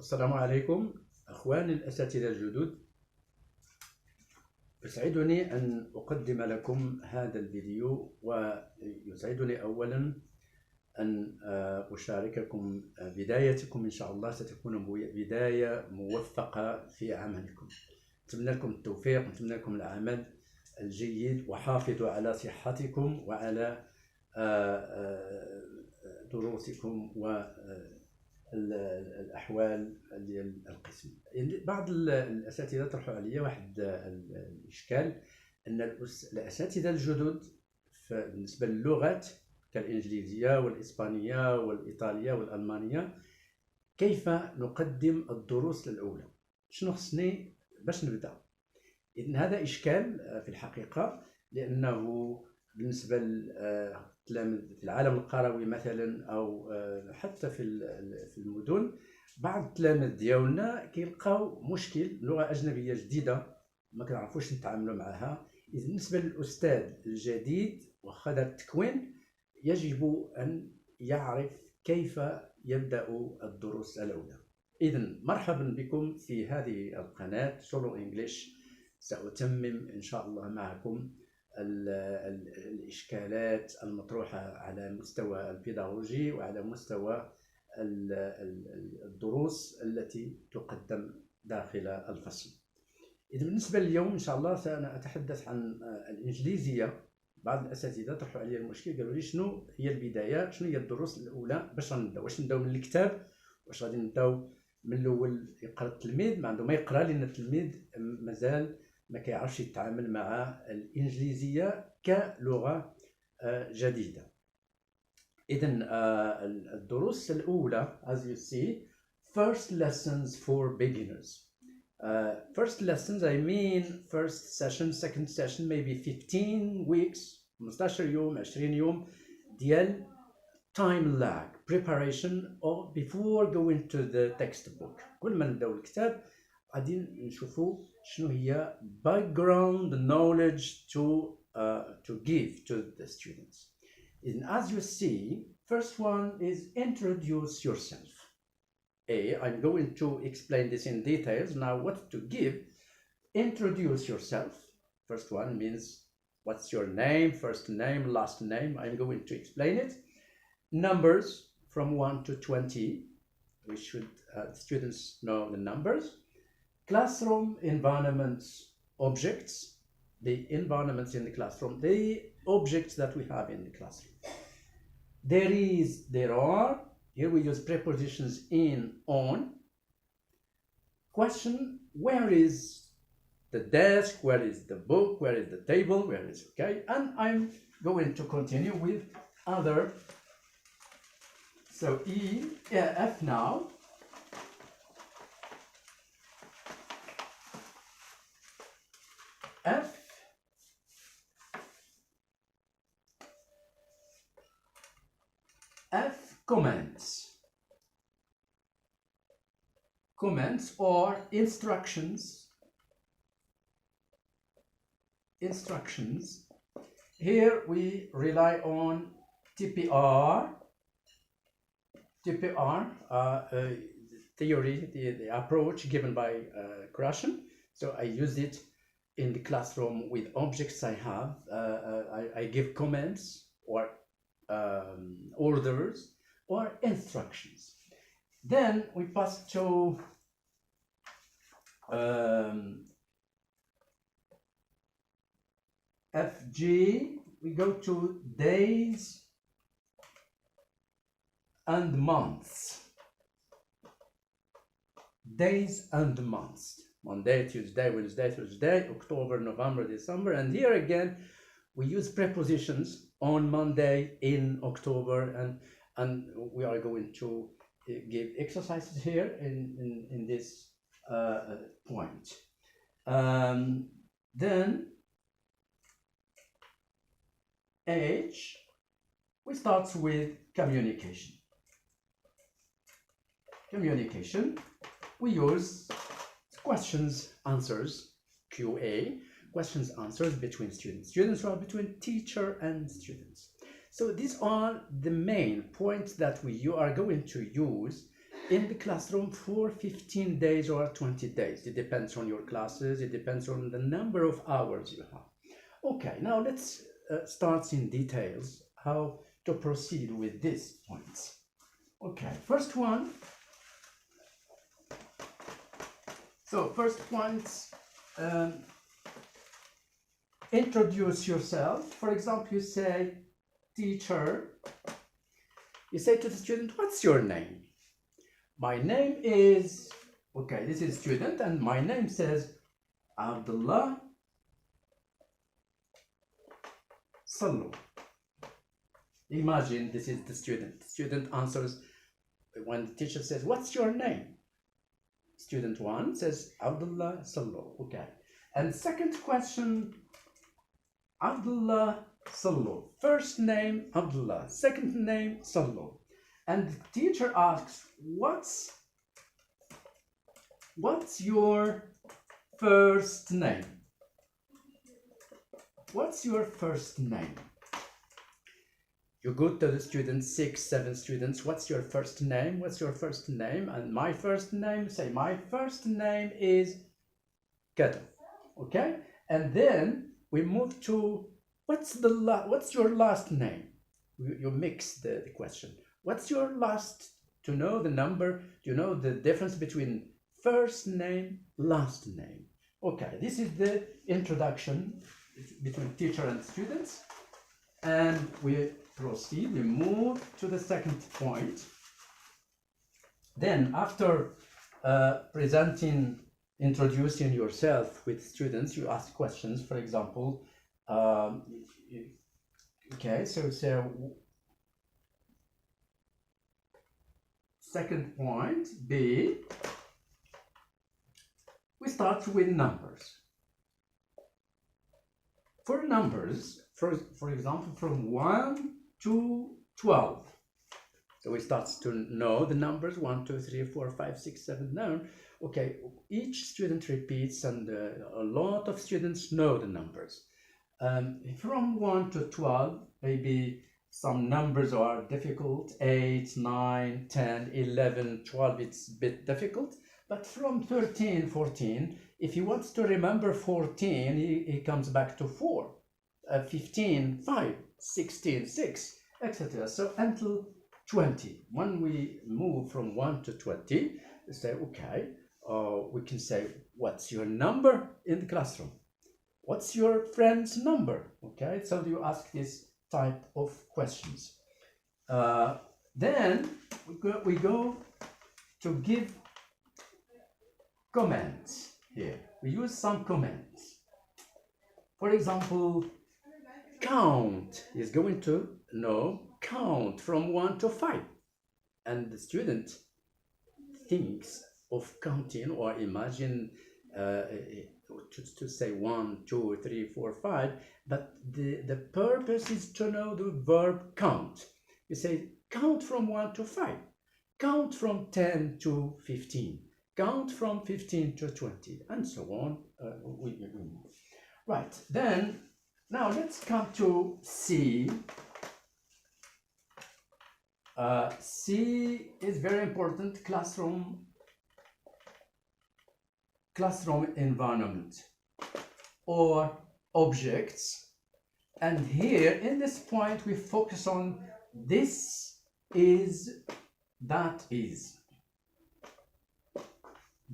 السلام عليكم أخواني الأساتذة الجدد. يسعدني أن أقدم لكم هذا الفيديو، ويسعدني أولا أن أشارككم بدايتكم. إن شاء الله ستكون بداية موفقة في عملكم. أتمنى لكم التوفيق، أتمنى لكم العمل الجيد، وحافظوا على صحتكم وعلى دروسكم والأحوال ديال القسم. بعض الأساتذة طرحوا عليا واحد الإشكال، أن الأساتذة الجدد بالنسبة للغات كالإنجليزية والإسبانية والإيطالية والألمانية، كيف نقدم الدروس الأولى؟ شنو خصني باش نبدأ؟ إذن هذا إشكال في الحقيقة، لأنه بالنسبة للتلاميذ في العالم القروي مثلا، أو حتى في المدن، بعض التلاميذ ديالنا كيلقاو مشكل لغة أجنبية جديدة ما كنعرفوش نتعاملوا معها. إذن بالنسبة للأستاذ الجديد واخا دار التكوين، يجب أن يعرف كيف يبدأ الدروس الأولى. إذن مرحبا بكم في هذه القناة سولو إنجليش. سأتمم إن شاء الله معكم الإشكالات المطروحة على مستوى البيداغوجي وعلى مستوى الدروس التي تقدم داخل الفصل. إذن بالنسبة لليوم إن شاء الله سأتحدث عن الإنجليزية. بعض الأساتذة طرحوا علي المشكل، قالوا لي شنو هي البداية، شنو هي الدروس الأولى باش غنبداو؟ واش نبداو من الكتاب، واش غادي نبداو من الأول يقرأ التلميذ؟ ما عنده ما يقرأ، لأن التلميذ مازال ما كيعرفش يتعامل مع الإنجليزية كلغة جديدة. إذن الدروس الأولى as you see first lessons for beginners. First lessons I mean first session, second session, maybe 15 weeks 15 يوم 20 يوم ديال time lag preparation or before going to the textbook. كل ما نبداو الكتاب غادي نشوفوا شنو هي background knowledge to give to the students. And as you see, first one is introduce yourself. I'm going to explain this in details now. What to give? Introduce yourself. First one means what's your name, first name, last name. I'm going to explain it. Numbers from 1 to 20. We should students know the numbers. Classroom environments, objects, the environments in the classroom, the objects that we have in the classroom. There is, there are. Here we use prepositions in, on. Question, where is the desk, where is the book, where is the table, where is, okay? And I'm going to continue with other. So F now. F comments. Comments or instructions. Instructions. Here we rely on TPR. Theory, the approach given by Krashen. So I use it in the classroom with objects I have. I give comments or orders or instructions. Then we pass to FG. We go to days and months. Days and months. Monday, Tuesday, Wednesday, Thursday, October, November, December. And here again we use prepositions on Monday, in October, and we are going to give exercises here in this point. Then H, we start with communication. Communication, we use questions, answers, QA, questions, answers between students. Students are between teacher and students. So these are the main points that you are going to use in the classroom for 15 days or 20 days. It depends on your classes, it depends on the number of hours you have. Okay, now let's start in details how to proceed with these points. Okay, first one. So first point, introduce yourself. For example, you say teacher. You say to the student, what's your name? My name is, okay, this is student, and my name says Abdullah Sallu. Imagine this is the student. Student answers when the teacher says, what's your name? Student 1 says Abdullah Sallu. Okay. And second question, Abdullah Sallu. First name Abdullah, second name Sallu. And the teacher asks, what's your first name? What's your first name? You go to the students, 6, 7 students, what's your first name? What's your first name? And my first name, say my first name is Kada. Okay? And then we move to what's your last name? You mix the question. What's your last, to know the number, you know the difference between first name, last name. Okay, this is the introduction between teacher and students. And we proceed, we move to the second point. Then after introducing yourself with students, you ask questions. For example, okay, so second point, B, we start with numbers. For numbers, for example, from 1 to 12. So we start to know the numbers 1, 2, 3, 4, 5, 6, 7, 9. Okay, each student repeats, and a lot of students know the numbers. From 1 to 12, maybe some numbers are difficult, 8, 9, 10, 11, 12, it's a bit difficult. But from 13, 14, if he wants to remember 14, he comes back to 4. 15, 5, 16, 6, etc. So until 20. When we move from 1 to 20, we say, okay, we can say, what's your number in the classroom? What's your friend's number? Okay, so you ask this type of questions. Then we go to give comments here. We use some comments. For example, count is going to know count from 1 to 5. And the student thinks of counting or imagine to say 1, 2, 3, 4, 5, but the purpose is to know the verb count. You say count from 1 to 5, count from 10 to 15, count from 15 to 20, and so on. Right, then now let's come to C. C is very important, classroom environment or objects. And here in this point we focus on this is, that is.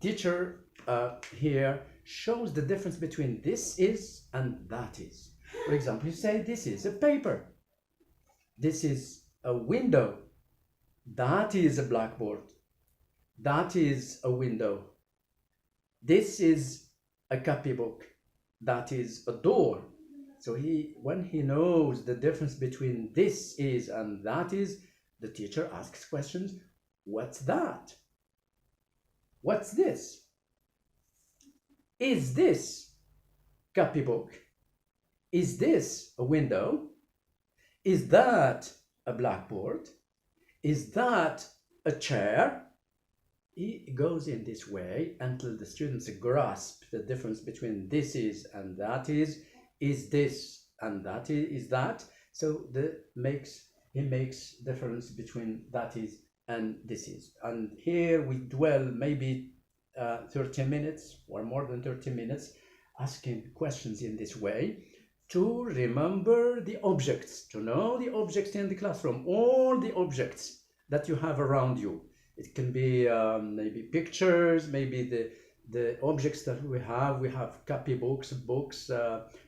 Teacher here shows the difference between this is and that is. For example, you say this is a paper, this is a window, that is a blackboard, that is a window, this is a copybook, that is a door. So when he knows the difference between this is and that is, the teacher asks questions. What's that? What's this? Is this copybook? Is this a window? Is that a blackboard? Is that a chair? He goes in this way until the students grasp the difference between this is and that is this and that is that. So he makes difference between that is and this is. And here we dwell maybe 30 minutes or more than 30 minutes asking questions in this way to remember the objects, to know the objects in the classroom, all the objects that you have around you. It can be maybe pictures, maybe the objects that we have copybooks, books,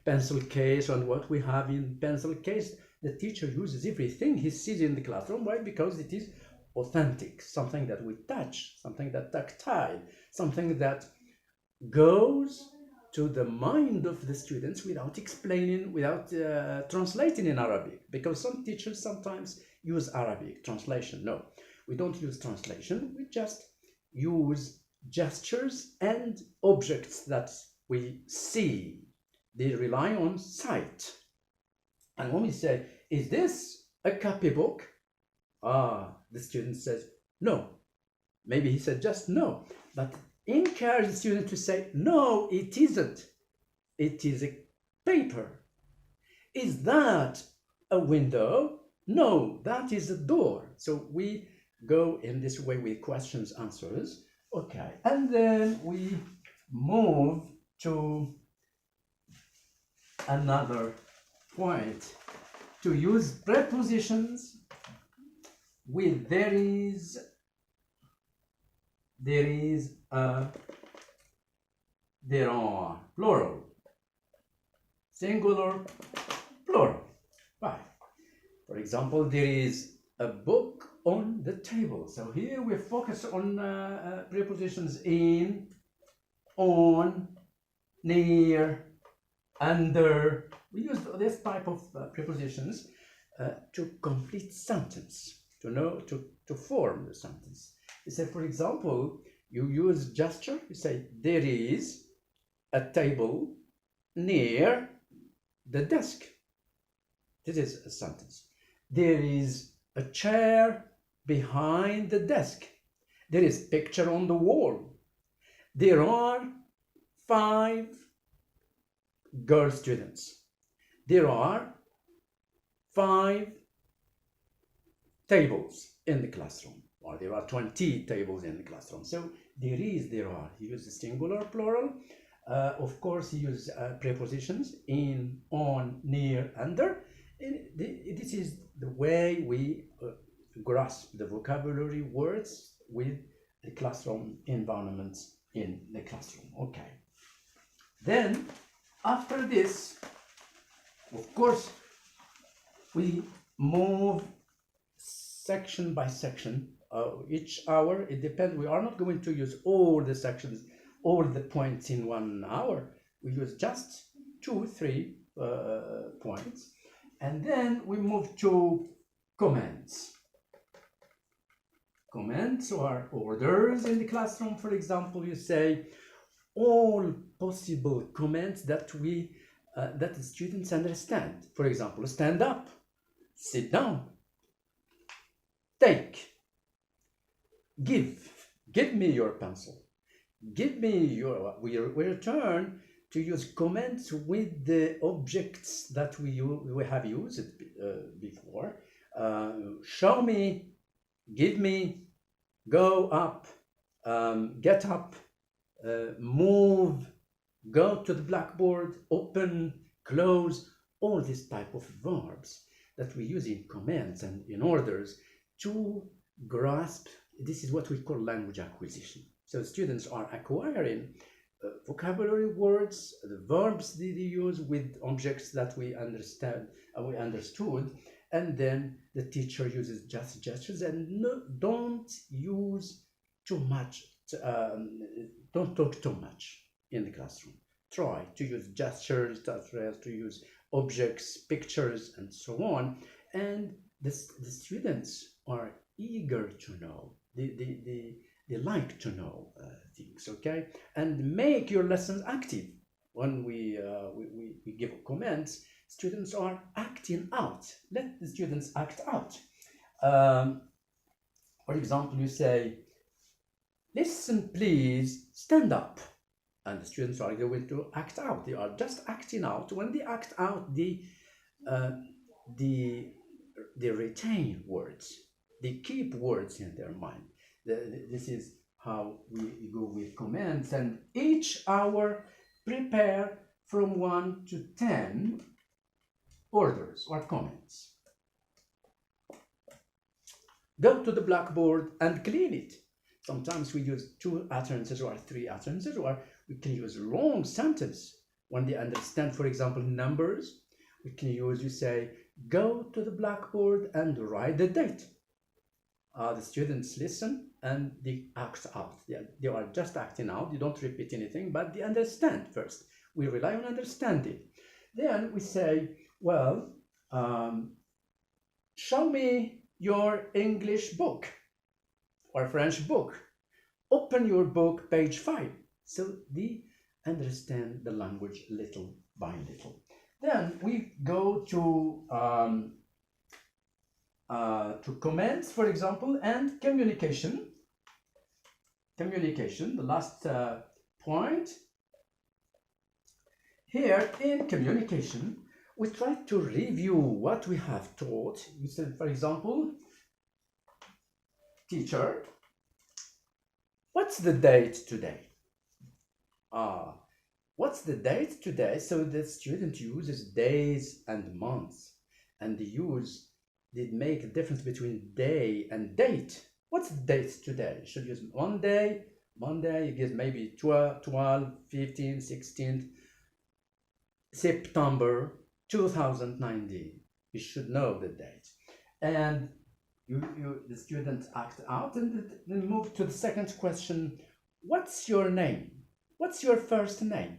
pencil case, and what we have in pencil case. The teacher uses everything he sees in the classroom. Why? Because it is authentic, something that we touch, something that tactile, something that goes to the mind of the students without explaining, without translating in Arabic, because some teachers sometimes use Arabic translation. No, we don't use translation, we just use gestures and objects that we see. They rely on sight. And when we say, is this a copybook? The student says, no. Maybe he said just no, but encourage the student to say, no, it isn't. It is a paper. Is that a window? No, that is a door. So we go in this way with questions, answers. Okay, and then we move to another point, to use prepositions with there is, there are, plural, singular, plural. Right. For example, there is a book on the table. So here we focus on prepositions in, on, near, under. We use this type of prepositions to complete sentence, to form the sentence. You say, for example, you use gesture. You say, there is a table near the desk. This is a sentence. There is a chair behind the desk. There is a picture on the wall. There are 5 girl students. There are 5 tables in the classroom, or there are 20 tables in the classroom. So there are. He uses singular, plural. Of course, he uses prepositions in, on, near, under. This is the way we grasp the vocabulary words with the classroom environments in the classroom. Okay. Then, after this, of course, we move section by section. Each hour, it depends. We are not going to use all the sections, all the points in 1 hour. We use just 2, 3 points. And then we move to comments. Comments are orders in the classroom. For example, you say all possible comments that that the students understand. For example, stand up, sit down, take, give me your pencil, give me your. We return to use comments with the objects that we have used before. Show me, give me, go up, get up, move, go to the blackboard, open, close, all these type of verbs that we use in comments and in orders to grasp. This is what we call language acquisition. So students are acquiring vocabulary words, the verbs they use with objects that we understand, we understood, and then the teacher uses just gestures and don't use too much, don't talk too much in the classroom. Try to use gestures, to use objects, pictures, and so on. And the students are eager to know. They like to know things, okay? And make your lessons active. When we give comments, students are acting out. Let the students act out. For example, you say, listen, please, stand up. And the students are going to act out. They are just acting out. When they act out, they retain words. They keep words in their mind. This is how we go with commands, and each hour prepare from 1 to 10 orders or comments. Go to the blackboard and clean it. Sometimes we use 2 utterances or 3 utterances, or we can use long sentence. When they understand, for example, numbers, we can use, you say, go to the blackboard and write the date. The students listen and they act out. They are just acting out. They don't repeat anything, but they understand first. We rely on understanding. Then we say, well, show me your English book or French book. Open your book, page 5. So they understand the language little by little. Then we go to comments, for example, and communication. Communication, the last point. Here in communication, we try to review what we have taught. We said, for example, teacher, what's the date today? What's the date today? So the student uses days and months, and they make a difference between day and date. What's the date today? Should use Monday. Monday, you give maybe 12, 15, 16 September 2019. You should know the date. And the students act out, and then move to the second question. What's your name? What's your first name?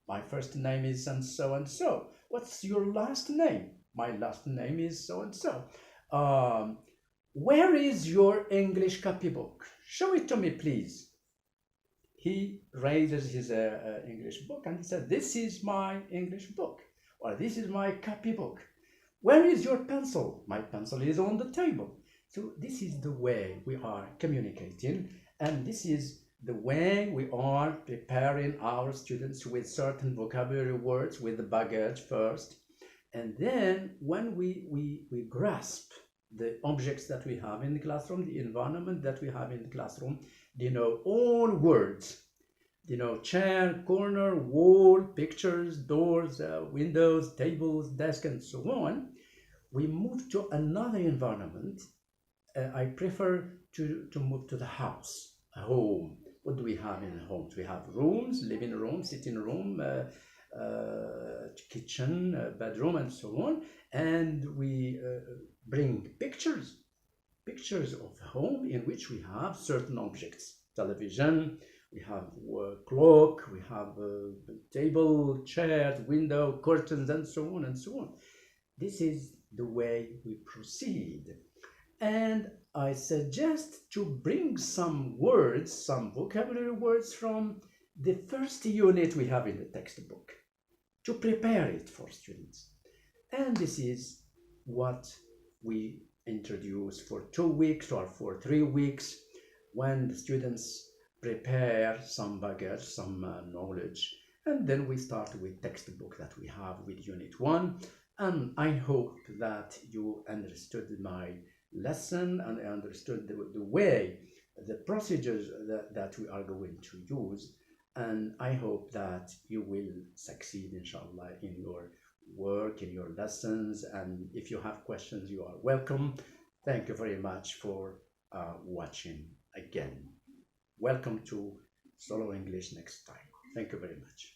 My first name is so and so. What's your last name? My last name is so and so. Where is your English copybook? Show it to me, please. He raises his English book and he said, this is my English book, or this is my copybook. Where is your pencil? My pencil is on the table. So this is the way we are communicating, and this is the way we are preparing our students with certain vocabulary words, with the baggage first. And then when we grasp the objects that we have in the classroom, the environment that we have in the classroom, they know all words. They know chair, corner, wall, pictures, doors, windows, tables, desk, and so on. We move to another environment. I prefer to move to the house, a home. What do we have in homes? We have rooms, living room, sitting room, kitchen, bedroom, and so on. And we bring pictures of home in which we have certain objects. Television, we have a clock, we have a table, chairs, window, curtains, and so on and so on. This is the way we proceed. And I suggest to bring some words, some vocabulary words from the first unit we have in the textbook to prepare it for students. And this is what we introduce for 2 weeks or for 3 weeks, when the students prepare some baggage, some knowledge, and then we start with textbook that we have with Unit 1. And I hope that you understood my lesson and understood the way, the procedures that we are going to use. And I hope that you will succeed, inshallah, in your work, in your lessons. And if you have questions, you are welcome. Thank you very much for watching again. Welcome to Solo English next time. Thank you very much.